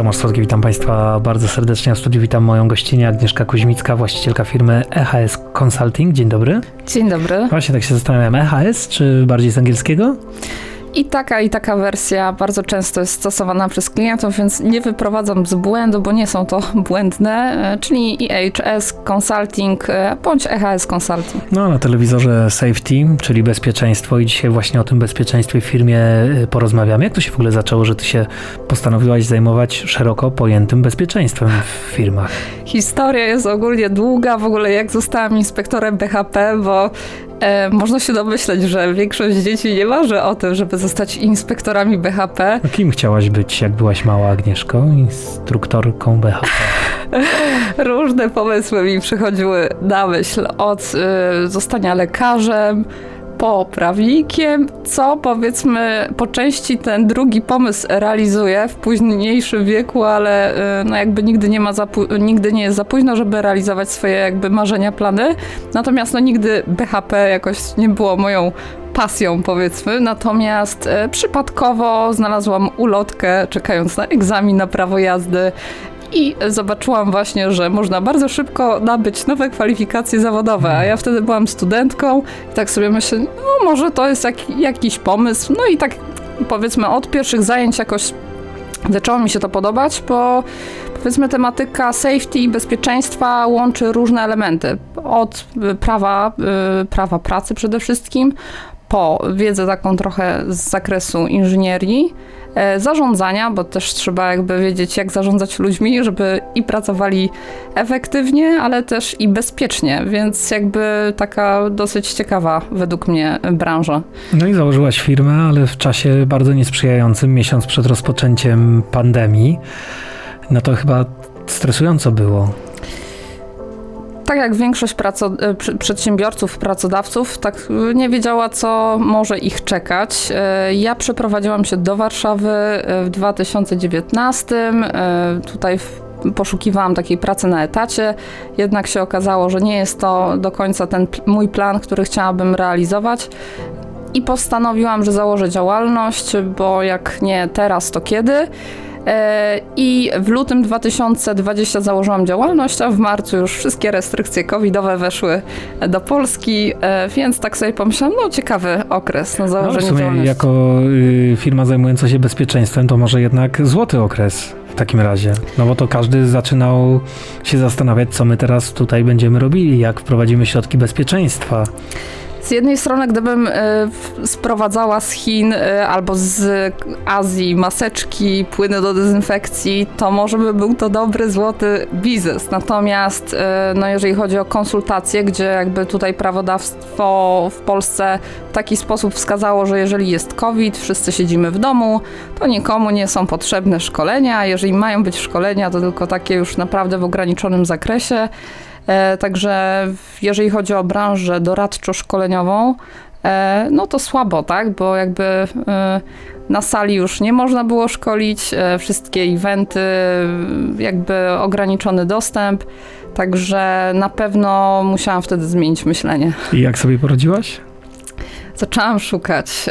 Tomasz Słodki, witam Państwa bardzo serdecznie. W studiu witam moją gościnę Agnieszka Kuźmicka, właścicielka firmy EHS Consulting. Dzień dobry. Dzień dobry. Właśnie tak się zastanawiam, EHS czy bardziej z angielskiego? I taka wersja bardzo często jest stosowana przez klientów, więc nie wyprowadzam z błędu, bo nie są to błędne, czyli EHS Consulting bądź EHS Consulting. No, na telewizorze Safety, czyli bezpieczeństwo i dzisiaj właśnie o tym bezpieczeństwie w firmie porozmawiamy. Jak to się w ogóle zaczęło, że ty się postanowiłaś zajmować szeroko pojętym bezpieczeństwem w firmach? Historia jest ogólnie długa, w ogóle jak zostałam inspektorem BHP, bo można się domyśleć, że większość dzieci nie marzy o tym, żeby zostać inspektorami BHP. A kim chciałaś być, jak byłaś mała, Agnieszko? Instruktorką BHP? Różne pomysły mi przychodziły na myśl. Od zostania lekarzem, po prawnikiem, co powiedzmy po części ten drugi pomysł realizuję w późniejszym wieku, ale no jakby nigdy nie jest za późno, żeby realizować swoje jakby marzenia, plany. Natomiast no nigdy BHP jakoś nie było moją pasją, powiedzmy. Natomiast przypadkowo znalazłam ulotkę, czekając na egzamin na prawo jazdy. I zobaczyłam właśnie, że można bardzo szybko nabyć nowe kwalifikacje zawodowe, a ja wtedy byłam studentką i tak sobie myślę, no może to jest jakiś pomysł. No i tak powiedzmy od pierwszych zajęć jakoś zaczęło mi się to podobać, bo powiedzmy tematyka safety i bezpieczeństwa łączy różne elementy. Od prawa pracy przede wszystkim, po wiedzę taką trochę z zakresu inżynierii, zarządzania, bo też trzeba jakby wiedzieć, jak zarządzać ludźmi, żeby i pracowali efektywnie, ale też i bezpiecznie, więc jakby taka dosyć ciekawa według mnie branża. No i założyłaś firmę, ale w czasie bardzo niesprzyjającym, miesiąc przed rozpoczęciem pandemii. No to chyba stresująco było. Tak jak większość przedsiębiorców, pracodawców, tak nie wiedziała, co może ich czekać. Ja przeprowadziłam się do Warszawy w 2019. Tutaj poszukiwałam takiej pracy na etacie, jednak się okazało, że nie jest to do końca ten mój plan, który chciałabym realizować. I postanowiłam, że założę działalność, bo jak nie teraz, to kiedy? I w lutym 2020 założyłam działalność, a w marcu już wszystkie restrykcje covidowe weszły do Polski, więc tak sobie pomyślałam, no ciekawy okres na założenie działalności. No jako firma zajmująca się bezpieczeństwem, to może jednak złoty okres w takim razie, no bo to każdy zaczynał się zastanawiać, co my teraz tutaj będziemy robili, jak wprowadzimy środki bezpieczeństwa. Z jednej strony, gdybym sprowadzała z Chin albo z Azji maseczki, płyny do dezynfekcji, to może by był to dobry, złoty biznes. Natomiast no jeżeli chodzi o konsultacje, gdzie jakby tutaj prawodawstwo w Polsce w taki sposób wskazało, że jeżeli jest COVID, wszyscy siedzimy w domu, to nikomu nie są potrzebne szkolenia. Jeżeli mają być szkolenia, to tylko takie już naprawdę w ograniczonym zakresie. Także jeżeli chodzi o branżę doradczo-szkoleniową, no to słabo, tak? Bo jakby na sali już nie można było szkolić, wszystkie eventy, jakby ograniczony dostęp, także na pewno musiałam wtedy zmienić myślenie. I jak sobie poradziłaś? Zaczęłam szukać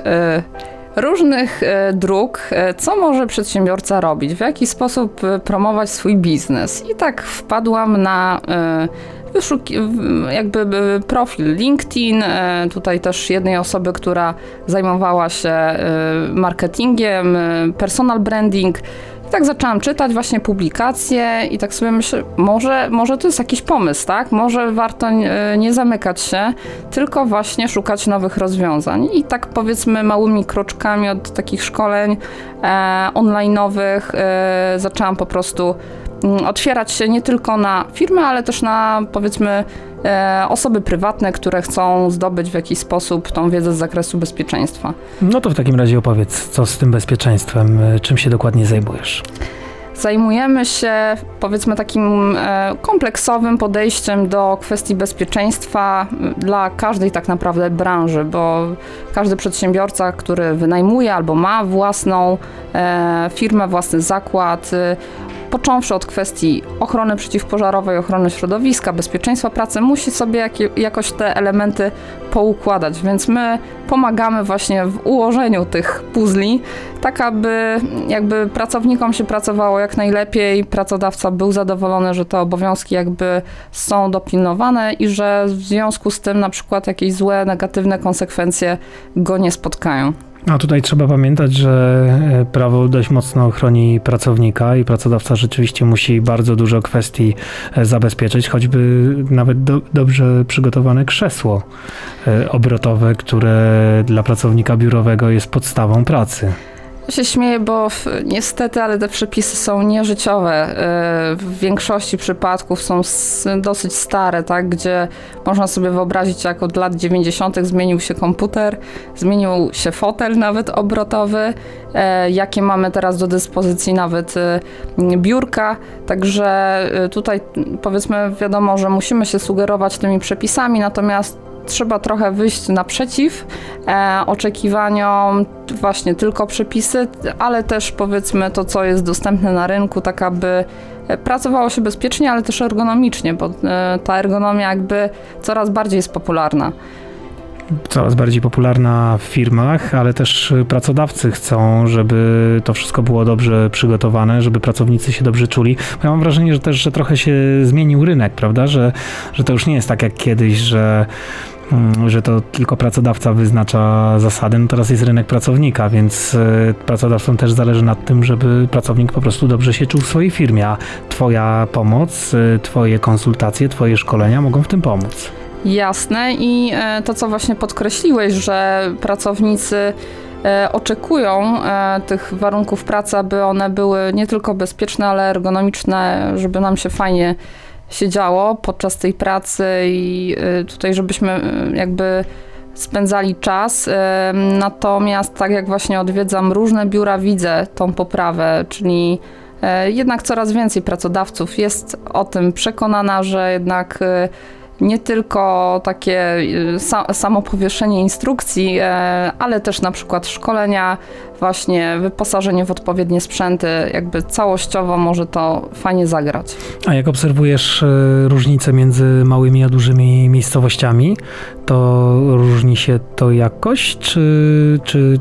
różnych dróg, co może przedsiębiorca robić, w jaki sposób promować swój biznes. I tak wpadłam na jakby profil LinkedIn, tutaj też jednej osoby, która zajmowała się marketingiem, personal branding. I tak zaczęłam czytać właśnie publikacje i tak sobie myślę, może to jest jakiś pomysł, tak? Może warto nie zamykać się, tylko właśnie szukać nowych rozwiązań. I tak powiedzmy małymi kroczkami od takich szkoleń online'owych zaczęłam po prostu otwierać się nie tylko na firmy, ale też na powiedzmy osoby prywatne, które chcą zdobyć w jakiś sposób tą wiedzę z zakresu bezpieczeństwa. No to w takim razie opowiedz, co z tym bezpieczeństwem, czym się dokładnie zajmujesz? Zajmujemy się powiedzmy takim kompleksowym podejściem do kwestii bezpieczeństwa dla każdej tak naprawdę branży, bo każdy przedsiębiorca, który wynajmuje albo ma własną firmę, własny zakład, począwszy od kwestii ochrony przeciwpożarowej, ochrony środowiska, bezpieczeństwa pracy, musi sobie jakoś te elementy poukładać, więc my pomagamy właśnie w ułożeniu tych puzli, tak aby jakby pracownikom się pracowało jak najlepiej, pracodawca był zadowolony, że te obowiązki jakby są dopilnowane i że w związku z tym na przykład jakieś złe, negatywne konsekwencje go nie spotkają. A tutaj trzeba pamiętać, że prawo dość mocno chroni pracownika i pracodawca rzeczywiście musi bardzo dużo kwestii zabezpieczyć, choćby nawet dobrze przygotowane krzesło obrotowe, które dla pracownika biurowego jest podstawą pracy. Ja się śmieję, bo niestety, ale te przepisy są nieżyciowe. W większości przypadków są dosyć stare, tak, gdzie można sobie wyobrazić, jak od lat 90. zmienił się komputer, zmienił się fotel nawet obrotowy, jakie mamy teraz do dyspozycji nawet biurka. Także tutaj powiedzmy wiadomo, że musimy się sugerować tymi przepisami, natomiast trzeba trochę wyjść naprzeciw oczekiwaniom, właśnie tylko przepisy, ale też powiedzmy to, co jest dostępne na rynku, tak aby pracowało się bezpiecznie, ale też ergonomicznie, bo ta ergonomia jakby coraz bardziej jest popularna. Coraz bardziej popularna w firmach, ale też pracodawcy chcą, żeby to wszystko było dobrze przygotowane, żeby pracownicy się dobrze czuli. Ja mam wrażenie, że trochę się zmienił rynek, prawda? Że to już nie jest tak jak kiedyś, że to tylko pracodawca wyznacza zasady. No teraz jest rynek pracownika, więc pracodawcom też zależy na tym, żeby pracownik po prostu dobrze się czuł w swojej firmie, a twoja pomoc, twoje konsultacje, twoje szkolenia mogą w tym pomóc. Jasne i to, co właśnie podkreśliłeś, że pracownicy oczekują tych warunków pracy, aby one były nie tylko bezpieczne, ale ergonomiczne, żeby nam się fajnie siedziało podczas tej pracy i tutaj, żebyśmy jakby spędzali czas. Natomiast tak jak właśnie odwiedzam różne biura, widzę tą poprawę, czyli jednak coraz więcej pracodawców jest o tym przekonana, że jednak nie tylko takie samo powieszenie instrukcji, ale też na przykład szkolenia, właśnie wyposażenie w odpowiednie sprzęty, jakby całościowo może to fajnie zagrać. A jak obserwujesz różnice między małymi a dużymi miejscowościami, to różni się to jakoś,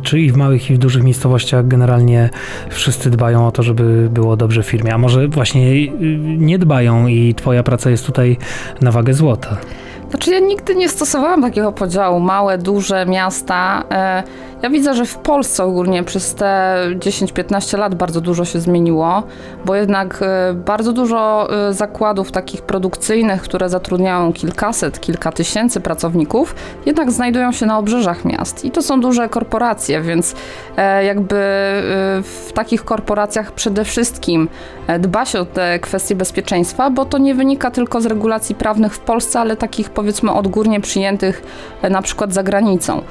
czy i w małych i w dużych miejscowościach generalnie wszyscy dbają o to, żeby było dobrze w firmie, a może właśnie nie dbają i twoja praca jest tutaj na wagę złota? Znaczy ja nigdy nie stosowałam takiego podziału, małe, duże miasta. Ja widzę, że w Polsce ogólnie przez te 10-15 lat bardzo dużo się zmieniło, bo jednak bardzo dużo zakładów takich produkcyjnych, które zatrudniają kilkaset, kilka tysięcy pracowników, jednak znajdują się na obrzeżach miast. I to są duże korporacje, więc jakby w takich korporacjach przede wszystkim dba się o te kwestie bezpieczeństwa, bo to nie wynika tylko z regulacji prawnych w Polsce, ale takich powiedzmy odgórnie przyjętych na przykład za granicą.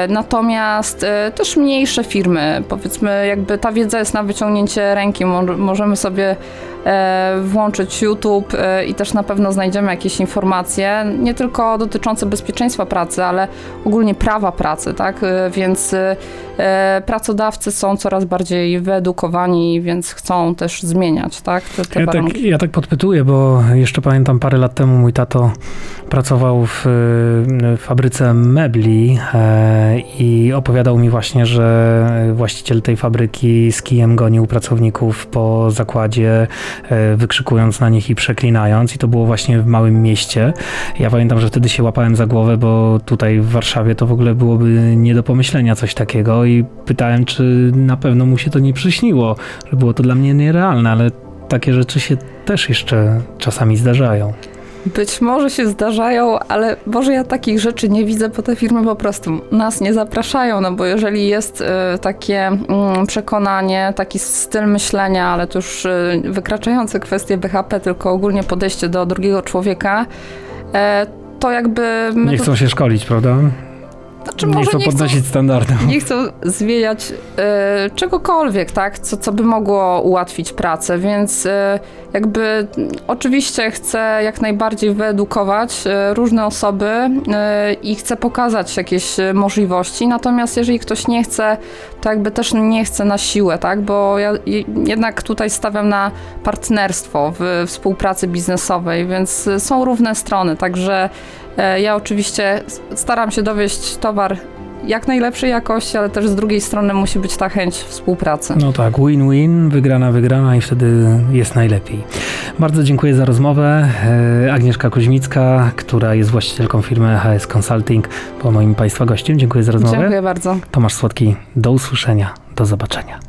Natomiast też mniejsze firmy, powiedzmy jakby ta wiedza jest na wyciągnięcie ręki, możemy sobie włączyć YouTube i też na pewno znajdziemy jakieś informacje, nie tylko dotyczące bezpieczeństwa pracy, ale ogólnie prawa pracy, tak? Więc pracodawcy są coraz bardziej wyedukowani, więc chcą też zmieniać, tak? Te warunki. Ja tak podpytuję, bo jeszcze pamiętam parę lat temu mój tato pracował w fabryce mebli i opowiadał mi właśnie, że właściciel tej fabryki z kijem gonił pracowników po zakładzie, wykrzykując na nich i przeklinając, i to było właśnie w małym mieście. Ja pamiętam, że wtedy się łapałem za głowę, bo tutaj w Warszawie to w ogóle byłoby nie do pomyślenia coś takiego i pytałem, czy na pewno mu się to nie przyśniło, że było to dla mnie nierealne, ale takie rzeczy się też jeszcze czasami zdarzają. Być może się zdarzają, ale może ja takich rzeczy nie widzę, bo te firmy po prostu nas nie zapraszają, no bo jeżeli jest takie przekonanie, taki styl myślenia, ale to już wykraczające kwestie BHP, tylko ogólnie podejście do drugiego człowieka, to jakby... Nie chcą się szkolić, prawda? Znaczy, nie chcą podnosić standardu. Nie chcą zmieniać czegokolwiek, tak? Co by mogło ułatwić pracę, więc jakby oczywiście chcę jak najbardziej wyedukować różne osoby i chcę pokazać jakieś możliwości, natomiast jeżeli ktoś nie chce, to jakby też nie chce na siłę, tak? Bo ja jednak tutaj stawiam na partnerstwo w współpracy biznesowej, więc są równe strony, także ja oczywiście staram się dowieść towar jak najlepszej jakości, ale też z drugiej strony musi być ta chęć współpracy. No tak, win-win, wygrana i wtedy jest najlepiej. Bardzo dziękuję za rozmowę. Agnieszka Kuźmicka, która jest właścicielką firmy HS Consulting, była moim Państwa gościem. Dziękuję za rozmowę. Dziękuję bardzo. Tomasz Słodki, do usłyszenia, do zobaczenia.